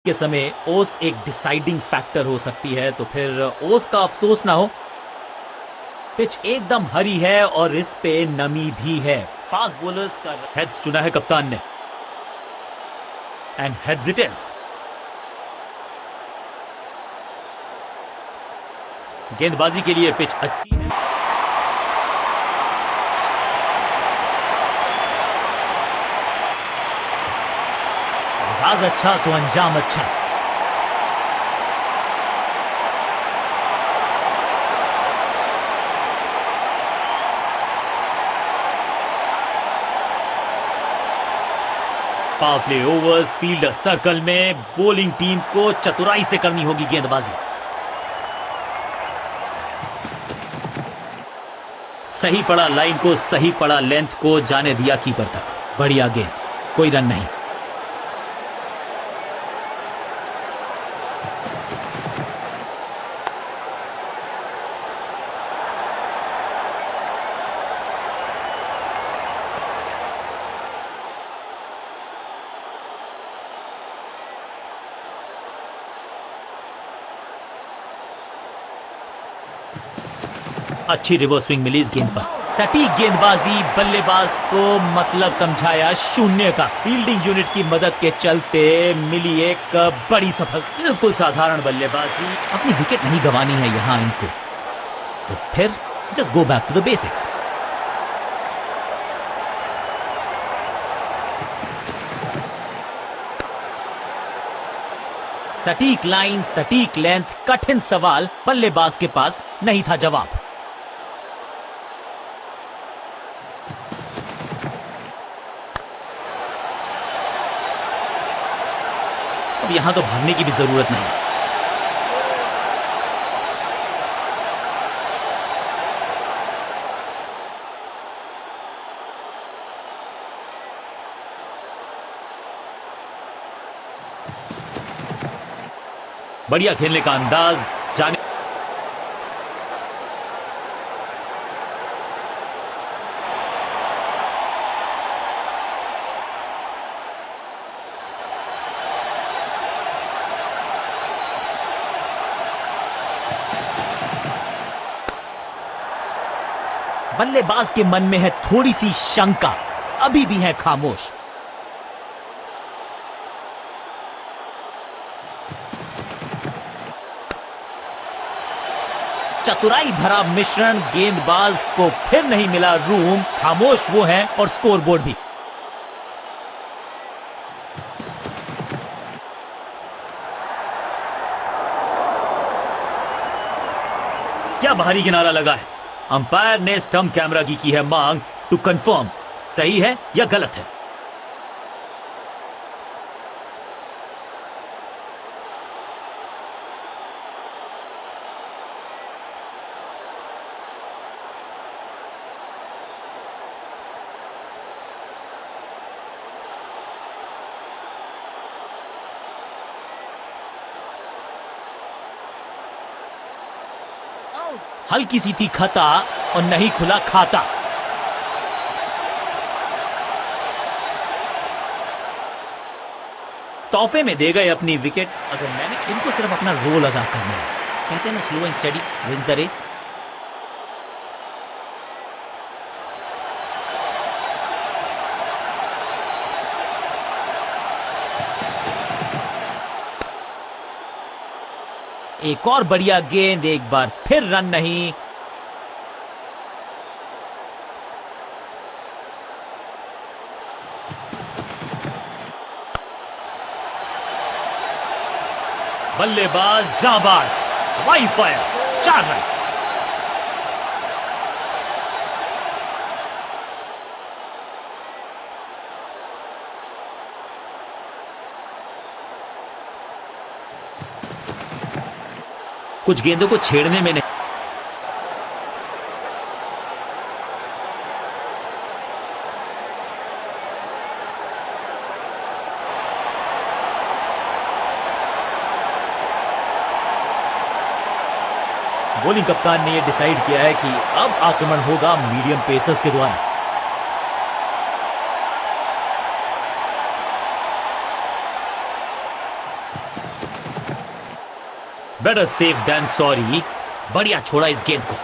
के समय ओस एक डिसाइडिंग फैक्टर हो सकती है, तो फिर ओस का अफसोस ना हो। पिच एकदम हरी है और इस पे नमी भी है। फास्ट बॉलर्स का हेड्स चुना है कप्तान ने, एंड हेड्स इट इज। गेंदबाजी के लिए पिच अच्छी है। आगाज अच्छा तो अंजाम अच्छा। Power play overs, fielder circle में, बॉलिंग टीम को चतुराई से करनी होगी गेंदबाजी। सही पड़ा लाइन को, सही पड़ा लेंथ को, जाने दिया कीपर तक। बढ़िया गेंद, कोई रन नहीं। अच्छी रिवर्स स्विंग मिली इस गेंद पर। सटीक गेंदबाजी, बल्लेबाज को मतलब समझाया शून्य का। फील्डिंग यूनिट की मदद के चलते मिली एक बड़ी सफल। बिल्कुल साधारण बल्लेबाजी, अपनी विकेट नहीं गंवानी है यहां इनको, तो फिर just go back to the basics. सटीक लाइन, सटीक लेंथ, कठिन सवाल, बल्लेबाज के पास नहीं था जवाब। अब यहां तो भागने की भी जरूरत नहीं। बढ़िया खेलने का अंदाज, जाने बल्लेबाज के मन में है थोड़ी सी शंका, अभी भी है खामोश। चतुराई भरा मिश्रण, गेंदबाज को फिर नहीं मिला रूम। खामोश वो है और स्कोरबोर्ड भी। क्या भारी किनारा लगा है। अंपायर ने स्टंप कैमरा की है मांग टू कंफर्म सही है या गलत है। हल्की सी थी खता और नहीं खुला खाता। तोहफे में दे गए अपनी विकेट। अगर मैंने इनको सिर्फ अपना रोल अदा करना है, कहते हैं ना slow and steady wins the race. एक और बढ़िया गेंद, एक बार फिर रन नहीं। बल्लेबाज जाबाज, वाइड फायर, 4 रन। कुछ गेंदों को छेड़ने में नहीं। बॉलिंग कप्तान ने यह डिसाइड किया है कि अब आक्रमण होगा मीडियम पेसर्स के द्वारा। Better safe than sorry. बढ़िया छोड़ा इस गेंद को।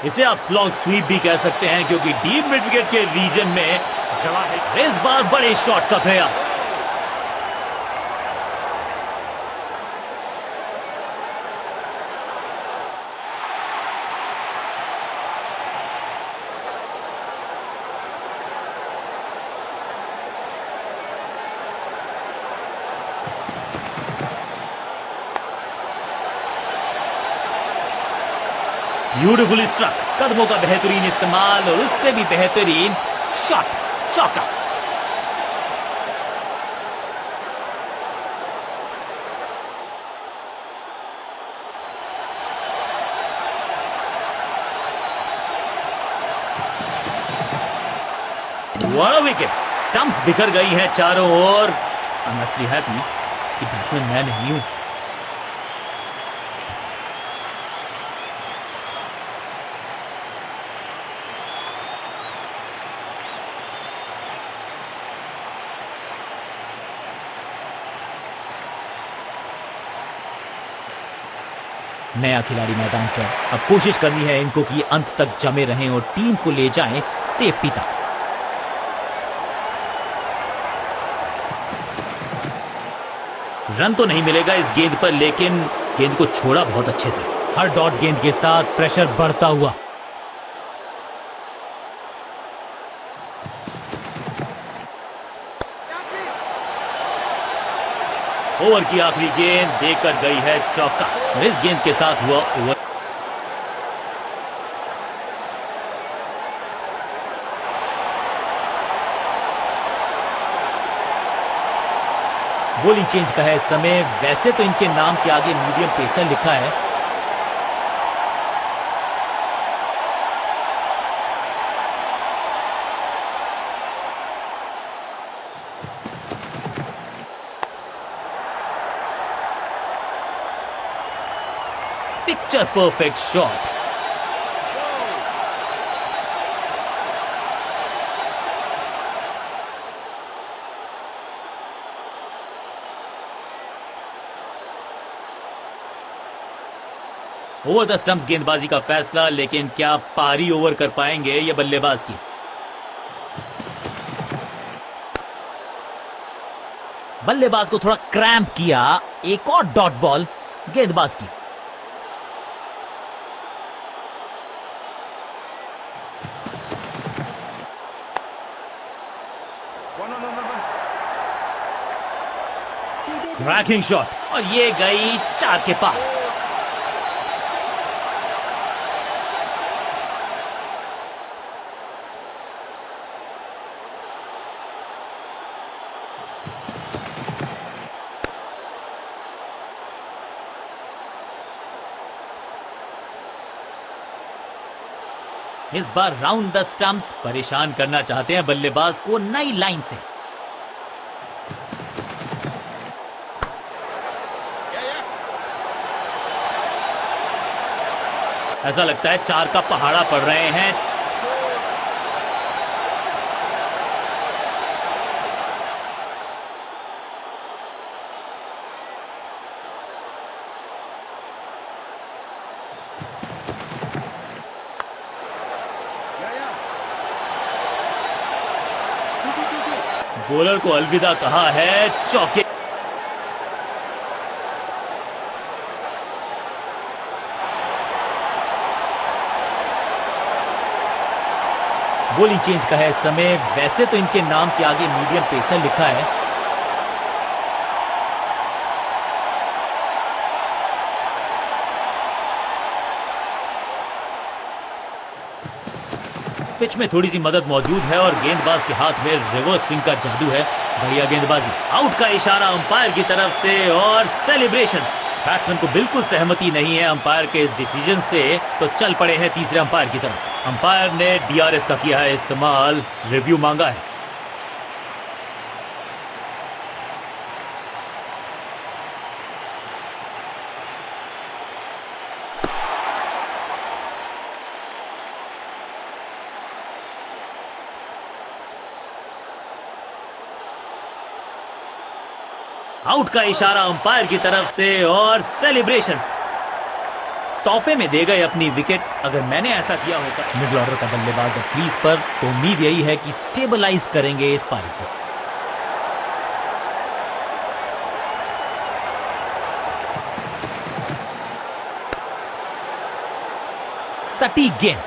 इसे आप स्लॉग स्वीप भी कह सकते हैं क्योंकि डीप मिड विकेट के रीजन में जवा है। इस बार बड़े शॉट का प्रयास। Beautifully struck. कदमों का बेहतरीन इस्तेमाल और उससे भी बेहतरीन शॉट। चौका। What a wicket. स्टंप्स बिखर गई हैं चारों ओर। आई एम एक्चुअली हैप्पी कि बैट्समैन मैं नहीं हूं। नया खिलाड़ी मैदान पर। अब कोशिश करनी है इनको कि अंत तक जमे रहें और टीम को ले जाएं सेफ्टी तक। रन तो नहीं मिलेगा इस गेंद पर, लेकिन गेंद को छोड़ा बहुत अच्छे से। हर डॉट गेंद के साथ प्रेशर बढ़ता हुआ। ओवर की आखिरी गेंद देकर गई है चौका। और इस गेंद के साथ हुआ ओवर। बॉलिंग चेंज का है समय। वैसे तो इनके नाम के आगे मीडियम पेसर लिखा है। Picture perfect shot. Over the stumps गेंदबाजी का फैसला, लेकिन क्या पारी ओवर कर पाएंगे ये बल्लेबाज की। बल्लेबाज को थोड़ा क्रैम्प किया। एक और डॉट बॉल गेंदबाज की। क्रैकिंग शॉट और ये गई 4 के पार। इस बार राउंड द स्टंप्स। परेशान करना चाहते हैं बल्लेबाज को नई लाइन से। ऐसा लगता है 4 का पहाड़ा पड़ रहे हैं। बॉलर को अलविदा कहा है चौके। बॉलिंग चेंज का है समय। वैसे तो इनके नाम के आगे मीडियम पेसर लिखा है। पिच में थोड़ी सी मदद मौजूद है और गेंदबाज के हाथ में रिवर्स स्विंग का जादू है। बढ़िया गेंदबाजी। आउट का इशारा अंपायर की तरफ से और सेलिब्रेशंस। बैट्समैन को बिल्कुल सहमति नहीं है अंपायर के इस डिसीजन से, तो चल पड़े हैं तीसरे अंपायर की तरफ। अंपायर ने डीआरएस का किया है इस्तेमाल। रिव्यू मांगा है। आउट का इशारा अंपायर की तरफ से और सेलिब्रेशंस। तोहफे में दे गए अपनी विकेट। अगर मैंने ऐसा किया होता। मिडिल ऑर्डर का बल्लेबाज अब क्रीज पर, तो उम्मीद यही है कि स्टेबलाइज करेंगे इस पारी को। सटीक गेंद,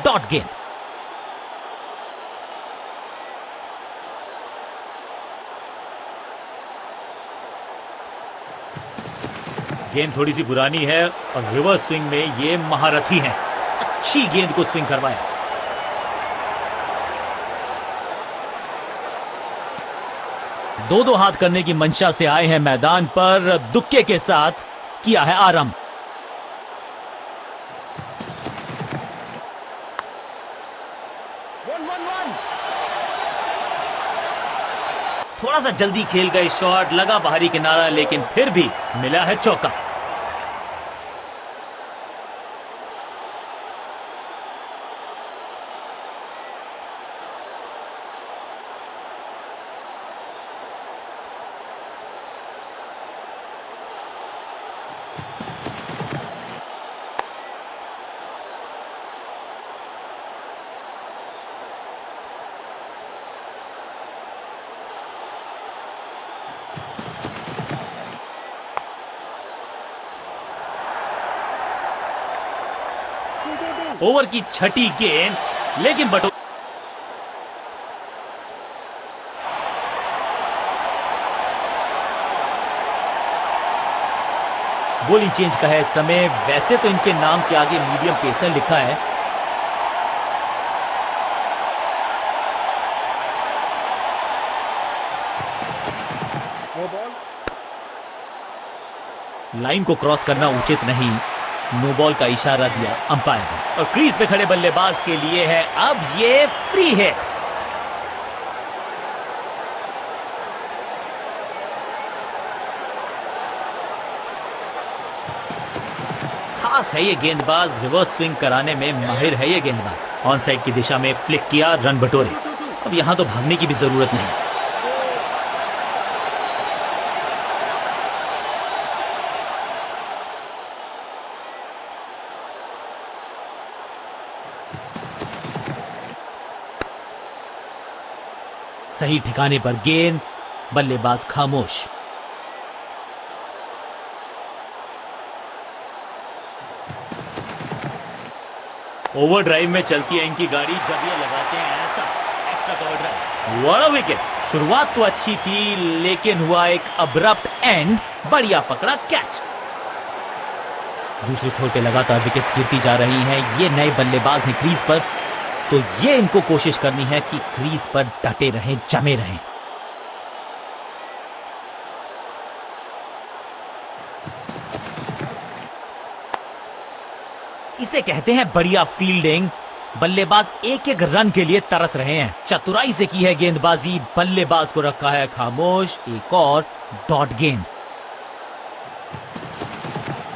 डॉट गेंद। गेंद थोड़ी सी पुरानी है और रिवर्स स्विंग में ये महारथी हैं। अच्छी गेंद को स्विंग करवाया। दो हाथ करने की मंशा से आए हैं मैदान पर, दुक्के के साथ किया है आरंभ। थोड़ा सा जल्दी खेल गए शॉट, लगा बाहरी किनारा, लेकिन फिर भी मिला है चौका। ओवर की छठी गेंद, लेकिन बटो बॉलिंग चेंज का है समय। वैसे तो इनके नाम के आगे मीडियम पेसर लिखा है। लाइन को क्रॉस करना उचित नहीं, नो बॉल का इशारा दिया अंपायर ने। और क्रीज पे खड़े बल्लेबाज के लिए है अब ये फ्री हिट। खास है ये गेंदबाज, रिवर्स स्विंग कराने में माहिर है ये गेंदबाज। ऑन साइड की दिशा में फ्लिक किया, रन बटोरे। अब यहां तो भागने की भी जरूरत नहीं। सही ठिकाने पर गेंद, बल्लेबाज खामोश। ओवर ड्राइव में चलती है इनकी गाड़ी जब ये लगाते हैं ऐसा extra cover drive. What a wicket. शुरुआत तो अच्छी थी, लेकिन हुआ एक अब्रप्ट एंड। बढ़िया पकड़ा कैच। दूसरे छोर पे लगातार विकेट्स गिरती जा रही हैं। ये नए बल्लेबाज हैं क्रीज पर, तो ये इनको कोशिश करनी है कि क्रीज पर डटे रहें, जमे रहें। इसे कहते हैं बढ़िया फील्डिंग। बल्लेबाज एक एक रन के लिए तरस रहे हैं। चतुराई से की है गेंदबाजी, बल्लेबाज को रखा है खामोश। एक और डॉट गेंद।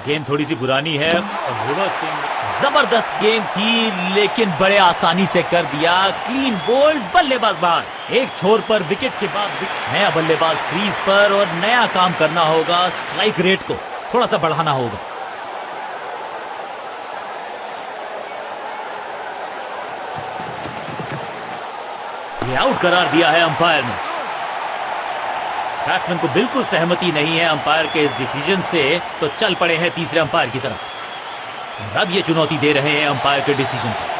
गेंद थोड़ी सी पुरानी है और रिवर्स स्विंग। जबरदस्त गेंद थी, लेकिन बड़े आसानी से कर दिया। क्लीन बोल्ड, बल्लेबाज बाहर। एक छोर पर विकेट के बाद नया बल्लेबाज क्रीज पर, और नया काम करना होगा। स्ट्राइक रेट को थोड़ा सा बढ़ाना होगा। ये आउट करार दिया है अंपायर ने। बैट्समैन को बिल्कुल सहमति नहीं है अंपायर के इस डिसीजन से, तो चल पड़े हैं तीसरे अंपायर की तरफ। और अब ये चुनौती दे रहे हैं अंपायर के डिसीजन को।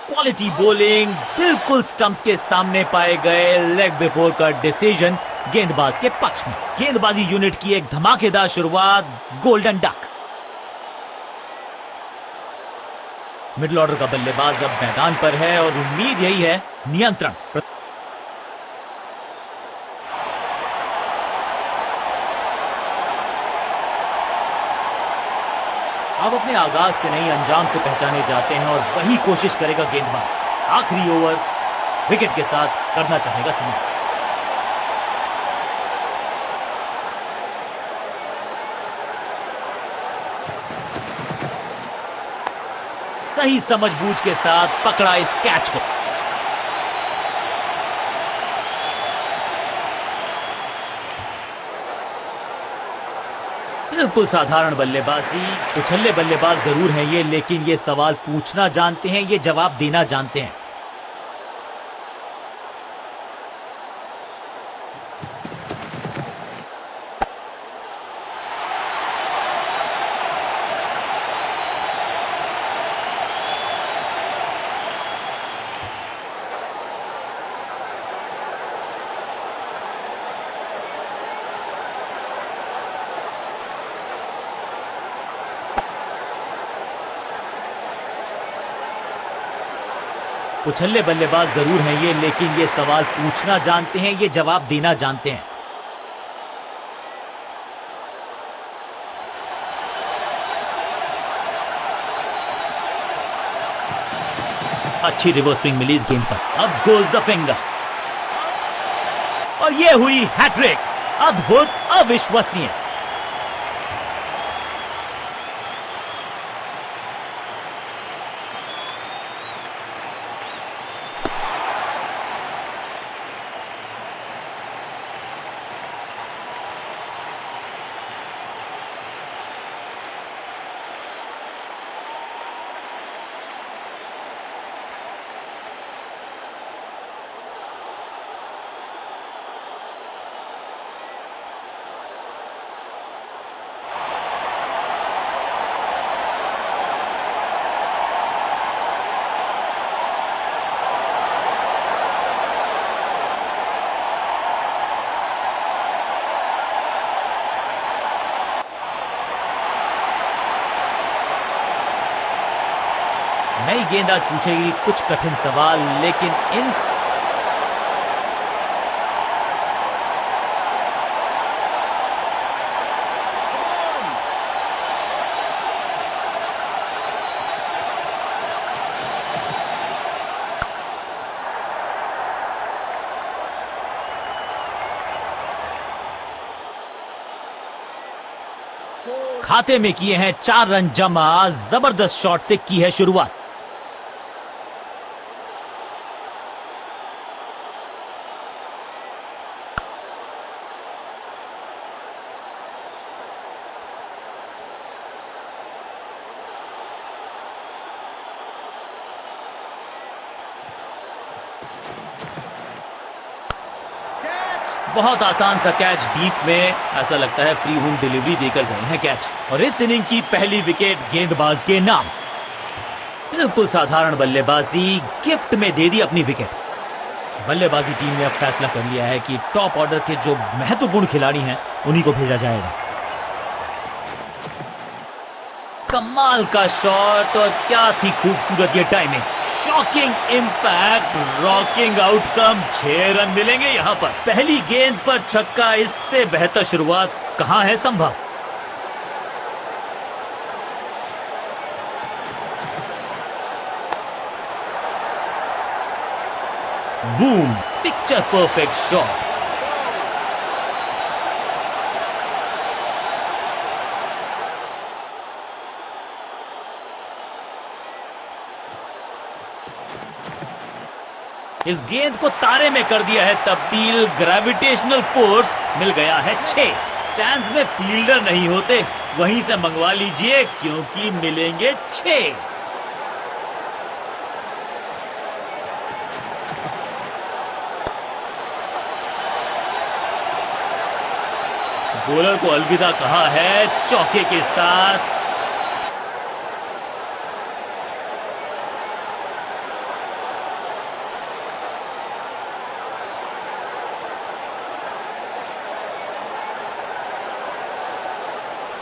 क्वालिटी बॉलिंग, बिल्कुल स्टंप्स के सामने पाए गए। लेग बिफोर का डिसीजन गेंदबाज के पक्ष में। गेंदबाजी यूनिट की एक धमाकेदार शुरुआत। Golden duck. मिडिल ऑर्डर का बल्लेबाज अब मैदान पर है और उम्मीद यही है नियंत्रण। अब अपने आगाज से नहीं अंजाम से पहचाने जाते हैं और वही कोशिश करेगा गेंदबाज। आखिरी ओवर विकेट के साथ करना चाहेगा समाप्त। सही समझबूझ के साथ पकड़ा इस कैच को। बिल्कुल साधारण बल्लेबाजी। उछल्ले बल्लेबाज जरूर हैं ये, लेकिन ये सवाल पूछना जानते हैं, ये जवाब देना जानते हैं। उछल्ले बल्लेबाज जरूर हैं ये, लेकिन ये सवाल पूछना जानते हैं, ये जवाब देना जानते हैं। अच्छी रिवर्स स्विंग मिली इस गेंद पर। अब गोज द फिंगर और ये हुई हैट्रिक। अद्भुत, अविश्वसनीय। नई गेंद आज पूछेगी कुछ कठिन सवाल, लेकिन इन खाते में किए हैं 4 रन जमा। जबरदस्त शॉट से की है शुरुआत। बहुत आसान सा कैच डीप में, ऐसा लगता है फ्री होम डिलीवरी देकर गए हैं कैच। और इस इनिंग की पहली विकेट गेंदबाज के नाम। बिल्कुल साधारण बल्लेबाजी, गिफ्ट में दे दी अपनी विकेट। बल्लेबाजी टीम ने अब फैसला कर लिया है कि टॉप ऑर्डर के जो महत्वपूर्ण खिलाड़ी हैं उन्हीं को भेजा जाएगा। कमाल का शॉट और क्या थी खूबसूरत ये timing. Shocking impact, rocking outcome. 6 run मिलेंगे यहां पर। पहली गेंद पर छक्का, इससे बेहतर शुरुआत कहां है संभव। Boom, picture perfect shot. इस गेंद को तारे में कर दिया है तब्दील। ग्रेविटेशनल फोर्स मिल गया है 6। स्टैंड्स में फील्डर नहीं होते, वहीं से मंगवा लीजिए क्योंकि मिलेंगे 6। बॉलर को अलविदा कहा है चौके के साथ।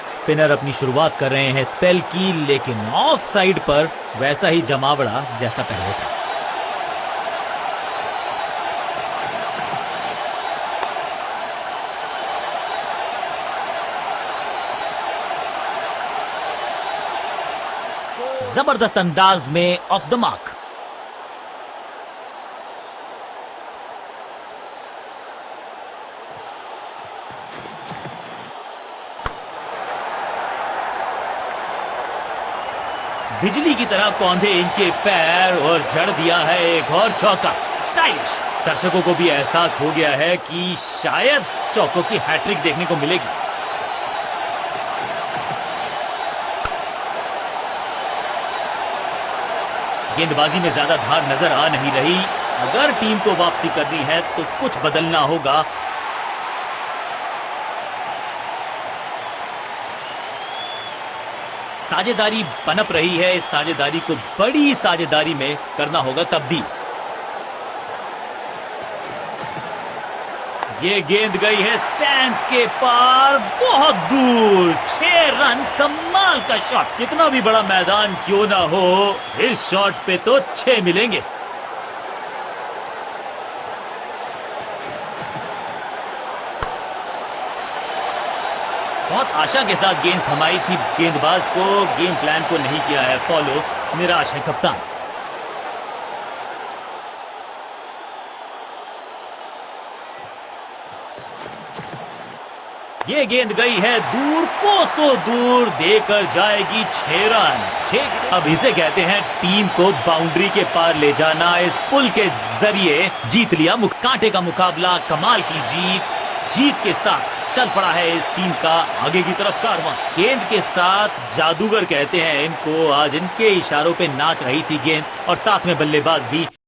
स्पिनर अपनी शुरुआत कर रहे हैं स्पेल की, लेकिन ऑफ साइड पर वैसा ही जमावड़ा जैसा पहले था। जबरदस्त अंदाज में ऑफ द मार्क। बिजली की तरह कौंधे इनके पैर और जड़ दिया है एक और चौका। स्टाइलिश। दर्शकों को भी एहसास हो गया है कि शायद चौकों की हैट्रिक देखने को मिलेगी। गेंदबाजी में ज्यादा धार नजर आ नहीं रही। अगर टीम को वापसी करनी है तो कुछ बदलना होगा। साझेदारी पनप रही है। इस साझेदारी को बड़ी साझेदारी में करना होगा तब्दील। ये गेंद गई है स्टैंड्स के पार, बहुत दूर। 6 रन। कमाल का शॉट। कितना भी बड़ा मैदान क्यों ना हो, इस शॉट पे तो 6 मिलेंगे। बहुत आशा के साथ गेंद थमाई थी गेंदबाज को। गेम प्लान को नहीं किया है फॉलो। निराश है कप्तान। ये गेंद गई है दूर, कोसों दूर, देकर जाएगी 6 रन। 6। अब इसे कहते हैं टीम को बाउंड्री के पार ले जाना। इस पुल के जरिए जीत लिया कांटे का मुकाबला। कमाल की जीत के साथ चल पड़ा है इस टीम का आगे की तरफ कारवां। गेंद के साथ जादूगर कहते हैं इनको। आज इनके इशारों पे नाच रही थी गेंद और साथ में बल्लेबाज भी।